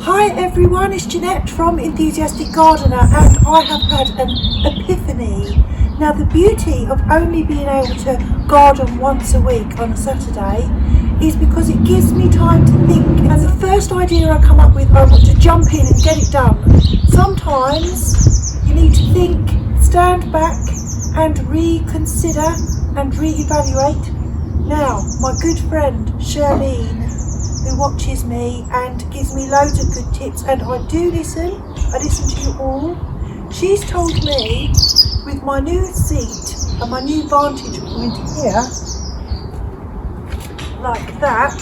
Hi everyone, it's Jeanette from Enthusiastic Gardener, and I have had an epiphany. Now the beauty of only being able to garden once a week on a Saturday is because it gives me time to think, and the first idea I come up with I want to jump in and get it done. Sometimes you need to think, stand back and reconsider and re-evaluate. Now my good friend Charlene, who watches me and gives me loads of good tips, and I do listen, I listen to you all. She's told me with my new seat and my new vantage point here, like that,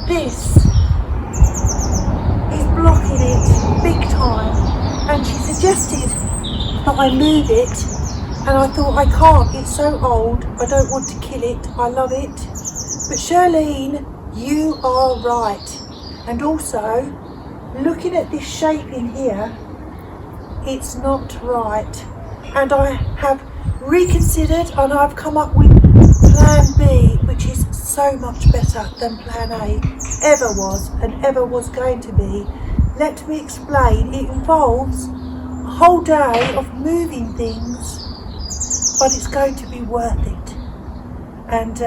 this is blocking it big time, and she suggested that I move it, and I thought I can't, it's so old, I don't want to kill it, I love it. But Charlene, you are right, and also looking at this shape in here, it's not right, and I have reconsidered and I've come up with plan B, which is so much better than plan A ever was and ever was going to be. Let me explain. It involves a whole day of moving things, but it's going to be worth it. And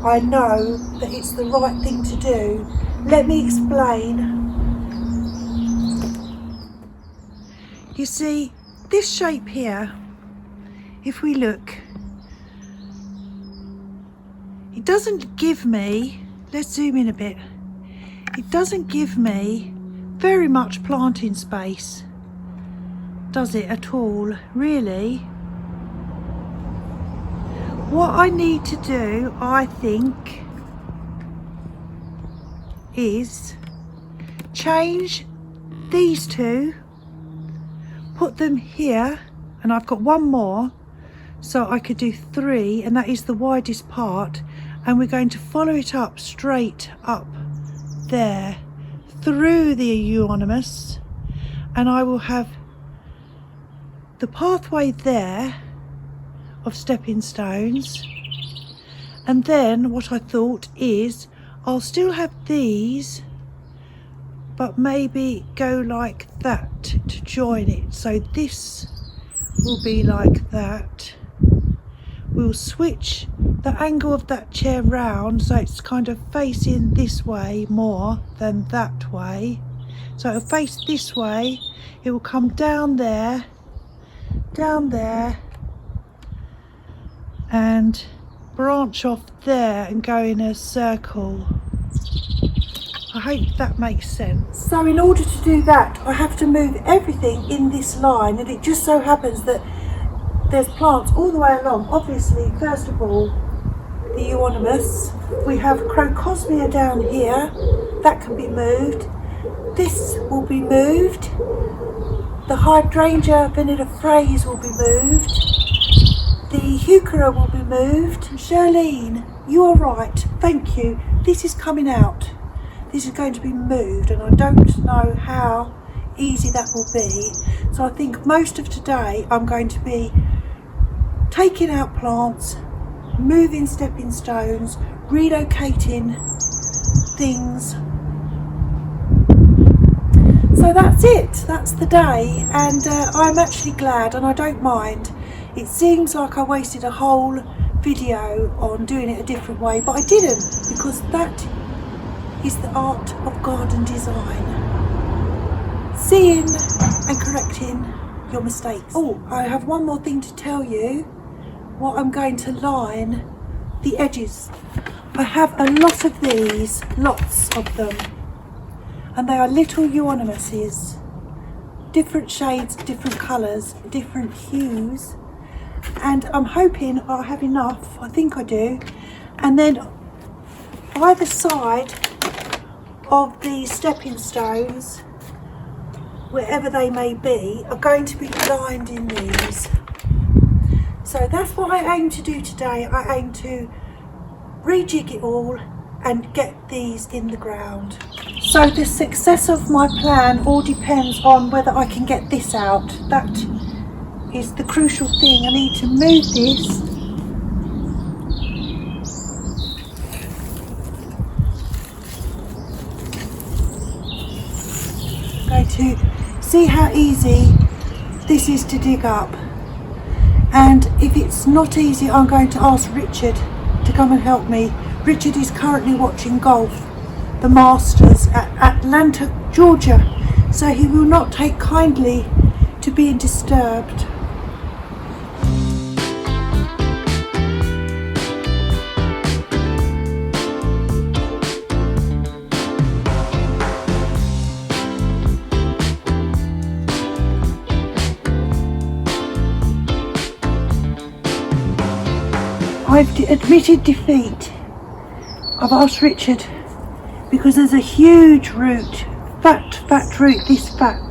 I know that it's the right thing to do. Let me explain. You see, this shape here, if we look, it doesn't give me, let's zoom in a bit, it doesn't give me very much planting space, does it at all, really? What I need to do, I think, is change these two, put them here, and I've got one more, so I could do 3, and that is the widest part, and we're going to follow it up straight up there through the Euonymus, and I will have the pathway there of stepping stones. And then what I thought is I'll still have these, but maybe go like that to join it, so this will be like that. We'll switch the angle of that chair round so it's kind of facing this way more than that way, so it'll face this way, it will come down there, and branch off there and go in a circle. I hope that makes sense. So in order to do that, I have to move everything in this line, and it just so happens that there's plants all the way along. Obviously, first of all, the Euonymus. We have Crocosmia down here, that can be moved. This will be moved. The Hydrangea vanillifraise will be moved. The heuchera will be moved. Charlene, you are right, thank you. This is coming out. This is going to be moved, and I don't know how easy that will be. So I think most of today I'm going to be taking out plants, moving stepping stones, relocating things. So that's it, that's the day, and I'm actually glad, and I don't mind. It seems like I wasted a whole video on doing it a different way, but I didn't, because that is the art of garden design. Seeing and correcting your mistakes. Oh, I have one more thing to tell you. What I'm going to line the edges. I have a lot of these, lots of them, and they are little Euonymuses, different shades, different colours, different hues, and I'm hoping I'll have enough, I think I do. And then either side of the stepping stones, wherever they may be, are going to be lined in these. So that's what I aim to do today. I aim to rejig it all and get these in the ground. So the success of my plan all depends on whether I can get this out. That is the crucial thing. I need to move this. to see how easy this is to dig up. And if it's not easy, I'm going to ask Richard to come and help me. Richard is currently watching golf, the Masters at Atlanta, Georgia, so he will not take kindly to being disturbed. I've admitted defeat. I've asked Richard because there's a huge root, fat root, this fat,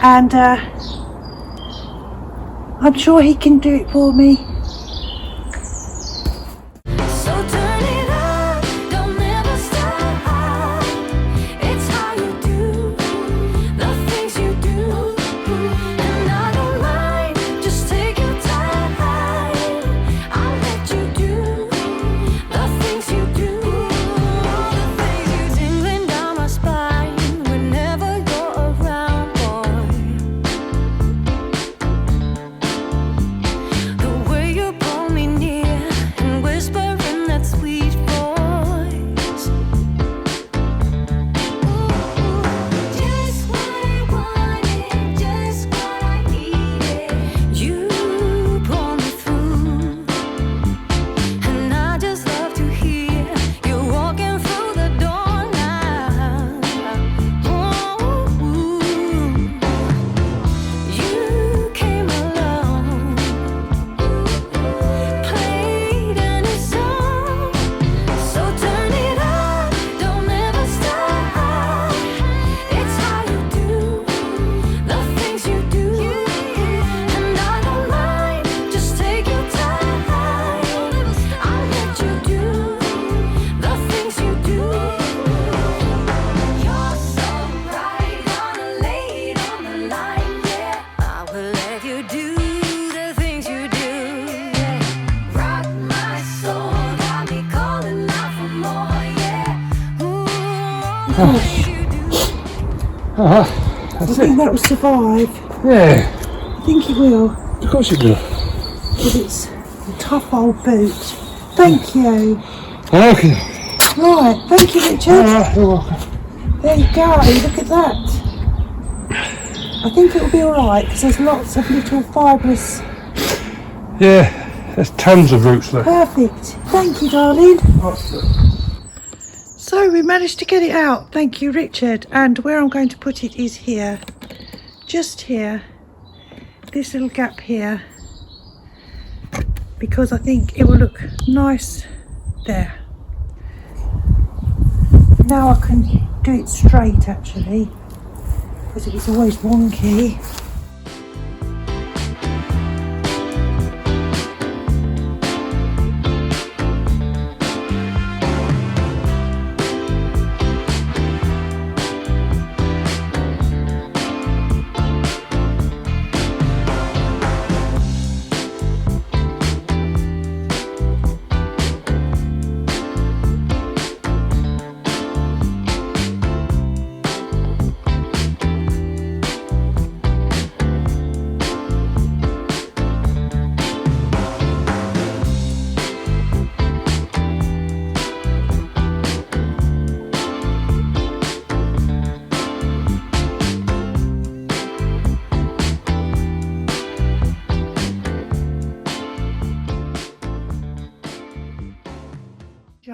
and I'm sure he can do it for me. I think that will survive. Yeah. I think it will. Of course it will. But it's a tough old boot. Thank you. Okay. Right, thank you, Richard. You're welcome. There you go, look at that. I think it'll be alright because there's lots of little fibrous. Yeah, there's tons of roots left. Perfect. Thank you, darling. So we managed to get it out. Thank you, Richard. And where I'm going to put it is here. Just here. This little gap here. Because I think it will look nice there. Now I can do it straight actually. Because it's always wonky.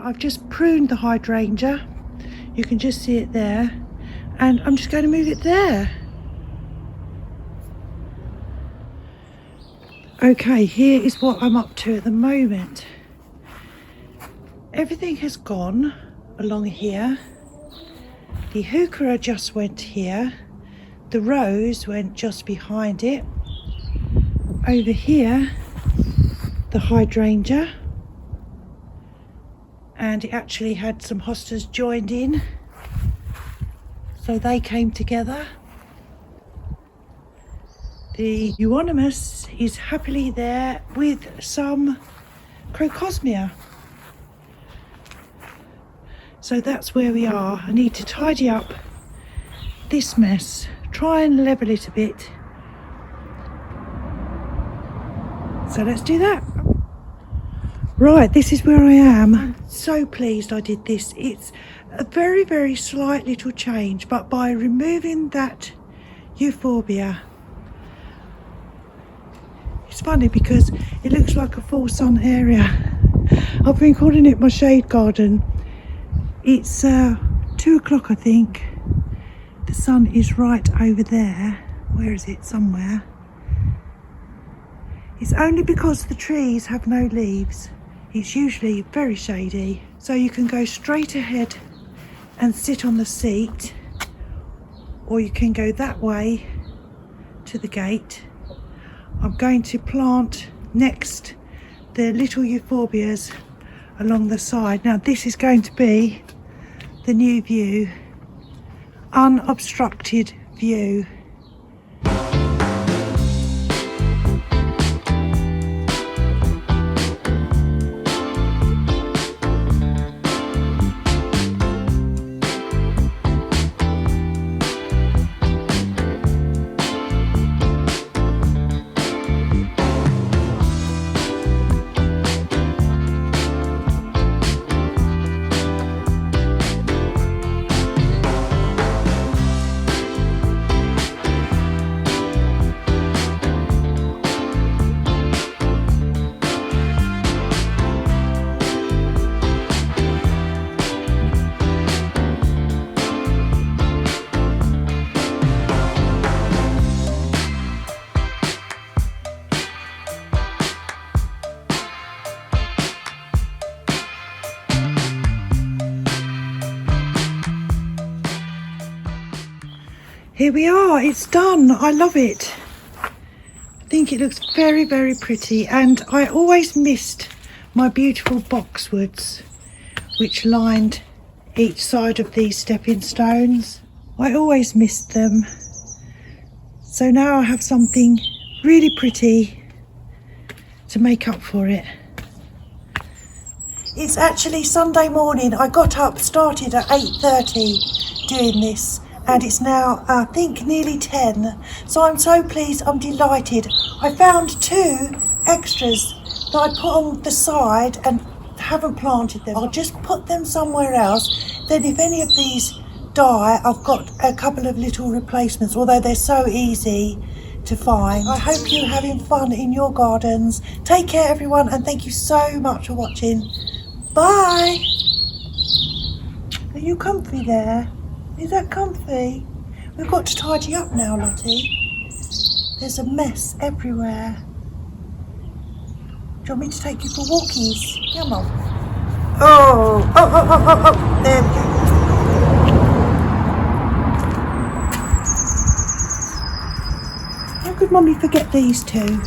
I've just pruned the hydrangea, you can just see it there, and I'm just going to move it there. Okay, here is what I'm up to at the moment. Everything has gone along here. The heuchera just went here, the rose went just behind it. Over here, the hydrangea. And it actually had some hostas joined in, so they came together. The Euonymus is happily there with some crocosmia. So that's where we are. I need to tidy up this mess. Try and level it a bit. So let's do that. Right, this is where I am. I'm so pleased I did this. It's a very, very slight little change, but by removing that euphorbia, it's funny because it looks like a full sun area. I've been calling it my shade garden. It's 2 o'clock, I think. The sun is right over there. Where is it? Somewhere. It's only because the trees have no leaves. It's usually very shady. So you can go straight ahead and sit on the seat, or you can go that way to the gate. I'm going to plant next the little euphorbias along the side. Now this is going to be the new view, unobstructed view. Here we are, it's done. I love it. I think it looks very, very pretty, and I always missed my beautiful boxwoods which lined each side of these stepping stones. I always missed them. So now I have something really pretty to make up for it. It's actually Sunday morning. I got up, started at 8:30 doing this, and it's now, I think, nearly 10. So I'm so pleased, I'm delighted. I found 2 extras that I put on the side and haven't planted them. I'll just put them somewhere else. Then if any of these die, I've got a couple of little replacements, although they're so easy to find. I hope you're having fun in your gardens. Take care, everyone, and thank you so much for watching. Bye. Are you comfy there? Is that comfy? We've got to tidy up now, Lottie. There's a mess everywhere. Do you want me to take you for walkies? Come on. Oh, there we go. How could Mummy forget these 2?